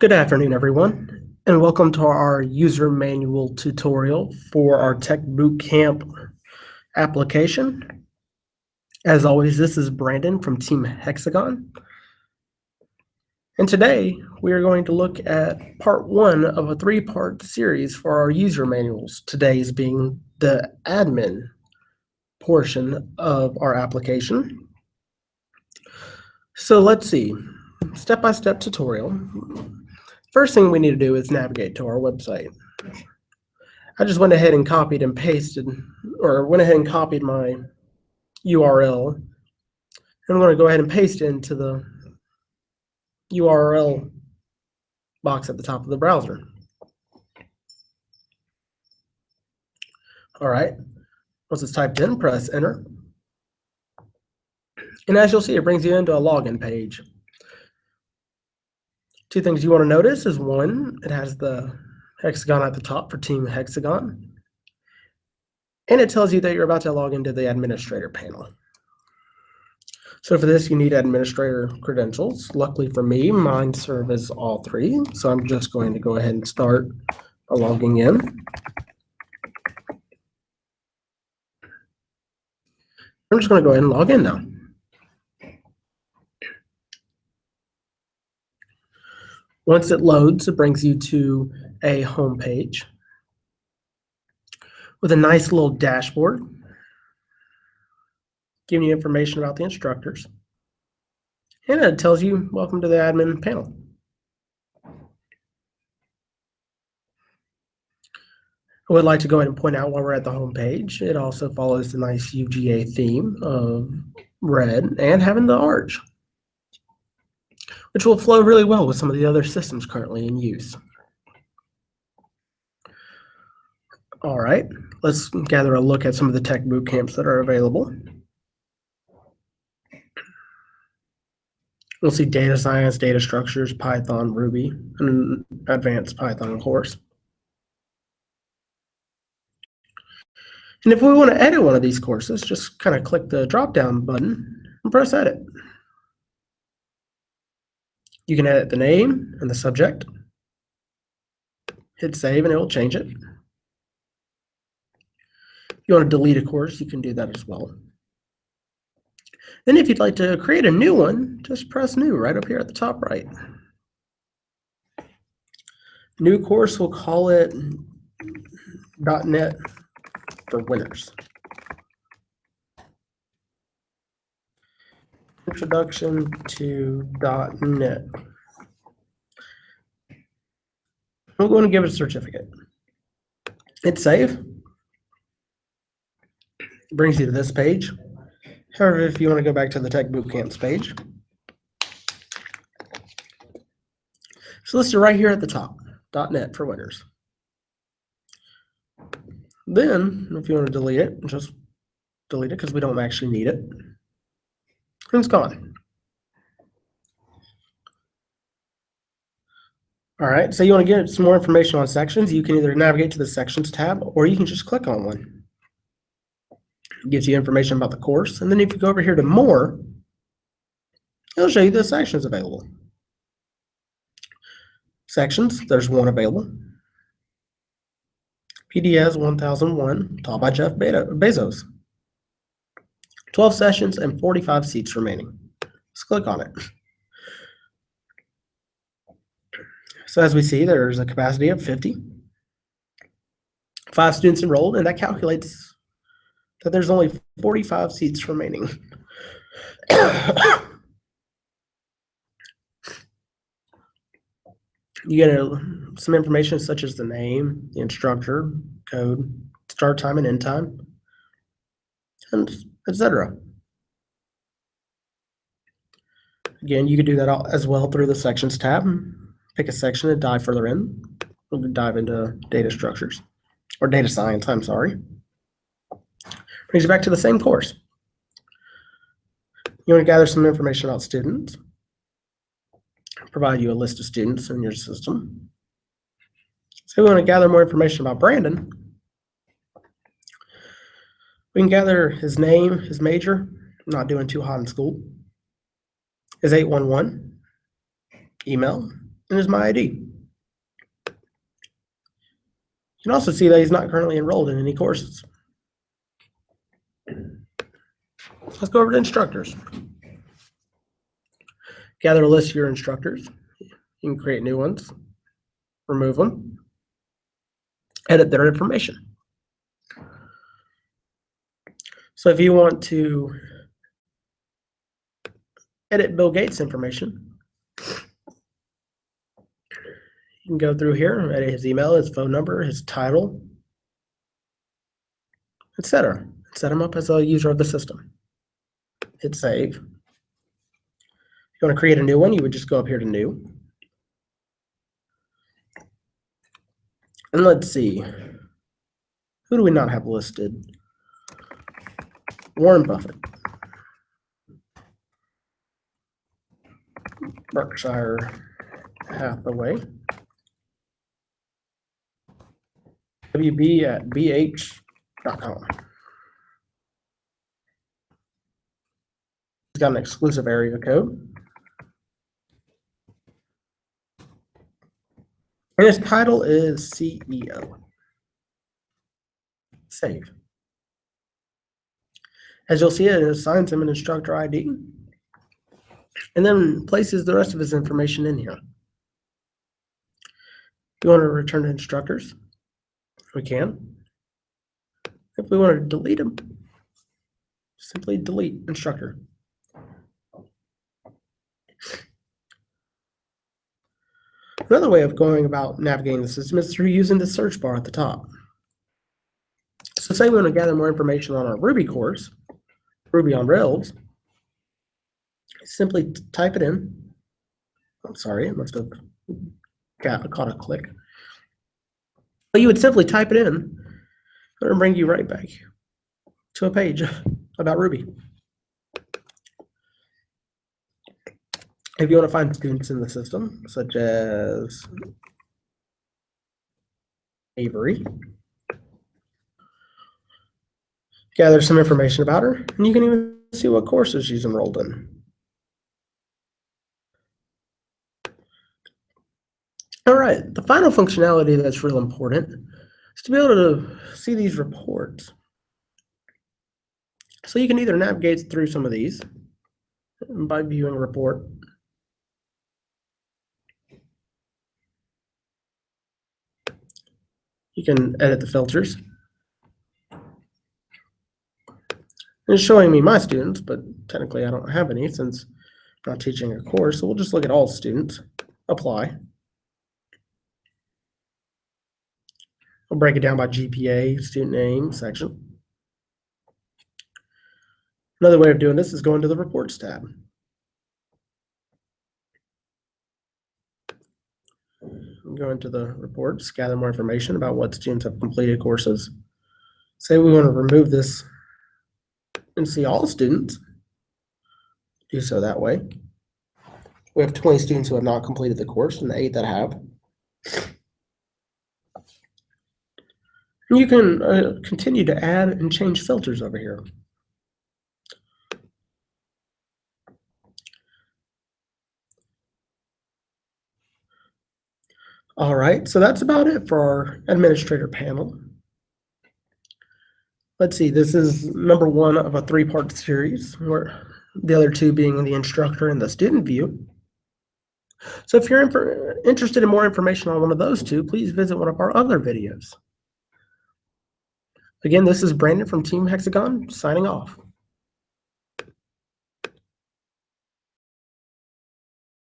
Good afternoon, everyone, and welcome to our user manual tutorial for our TechBootCamp application. As always, this is Brandon from Team Hexagon. And today we are going to look at part one of a three-part series for our user manuals. Today's being the admin portion of our application. So let's see, step-by-step tutorial. First thing we need to do is navigate to our website. I just went ahead and copied and pasted, or went ahead and copied my URL. And I'm going to go ahead and paste it into the URL box at the top of the browser. All right, once it's typed in, press enter. And as you'll see, it brings you into a login page. Two things you want to notice is one, it has the hexagon at the top for Team Hexagon. And it tells you that you're about to log into the administrator panel. So for this, you need administrator credentials. Luckily for me, mine serve as all three. So I'm just going to go ahead and start by logging in. I'm just going to go ahead and log in now. Once it loads, it brings you to a home page with a nice little dashboard giving you information about the instructors. And it tells you, welcome to the admin panel. I would like to go ahead and point out while we're at the home page, it also follows the nice UGA theme of red and having the arch, which will flow really well with some of the other systems currently in use. All right, let's gather a look at some of the tech boot camps that are available. We'll see data science, data structures, Python, Ruby, and an advanced Python course. And if we want to edit one of these courses, just kind of click the drop-down button and press edit. You can edit the name and the subject. Hit save and it will change it. If you want to delete a course, you can do that as well. Then if you'd like to create a new one, just press new right up here at the top right. New course, we'll call it .NET for Winners. Introduction to .NET. We're going to give it a certificate. Hit save. It brings you to this page. However, if you want to go back to the Tech Bootcamps page, it's listed right here at the top, .NET for Winners. Then, if you want to delete it, just delete it because we don't actually need it. And it's gone. All right, so you want to get some more information on sections, you can either navigate to the Sections tab, or you can just click on one. It gives you information about the course, and then if you go over here to More, it'll show you the sections available. Sections, there's one available. PDS 1001, taught by Jeff Bezos. 12 sessions and 45 seats remaining. Let's click on it. So as we see, there's a capacity of 50. 5 students enrolled, and that calculates that there's only 45 seats remaining. You get some information such as the name, the instructor, code, start time and end time, and etc. Again, you could do that as well through the Sections tab. Pick a section and dive further in. We'll dive into data structures, or data science, I'm sorry. Brings you back to the same course. You want to gather some information about students. Provide you a list of students in your system. So we want to gather more information about Brandon. We can gather his name, his major, not doing too hot in school, his 811, email, and is my ID. You can also see that he's not currently enrolled in any courses. Let's go over to instructors. Gather a list of your instructors. You can create new ones, remove them, edit their information. So if you want to edit Bill Gates' information, you can go through here and edit his email, his phone number, his title, etc. Set him up as a user of the system. Hit save. If you want to create a new one, you would just go up here to new. And let's see, who do we not have listed? Warren Buffett, Berkshire Hathaway, wb@bh.com. He's got an exclusive area code. And his title is CEO. Save. As you'll see, it assigns him an instructor ID and then places the rest of his information in here. If you want to return to instructors, we can. If we want to delete them, simply delete instructor. Another way of going about navigating the system is through using the search bar at the top. So say we want to gather more information on our Ruby course, Ruby on Rails, simply type it in. I'm sorry, it must have caught a click. But you would simply type it in, and it'll bring you right back to a page about Ruby. If you want to find students in the system, such as Avery, gather some information about her, and you can even see what courses she's enrolled in. All right, the final functionality that's real important is to be able to see these reports. So you can either navigate through some of these by viewing a report. You can edit the filters. It's showing me my students, but technically I don't have any since I'm not teaching a course. So we'll just look at all students, apply. I'll break it down by GPA, student name, section. Another way of doing this is going to the Reports tab. Go into the reports, gather more information about what students have completed courses. Say we want to remove this and see all students. Do so that way. We have 20 students who have not completed the course and 8 that have. You can continue to add and change filters over here. All right, so that's about it for our administrator panel. Let's see, this is number 1 of a 3-part series, where the other 2 being the instructor and the student view. So if you're interested in more information on one of those 2, please visit one of our other videos. Again, this is Brandon from Team Hexagon signing off.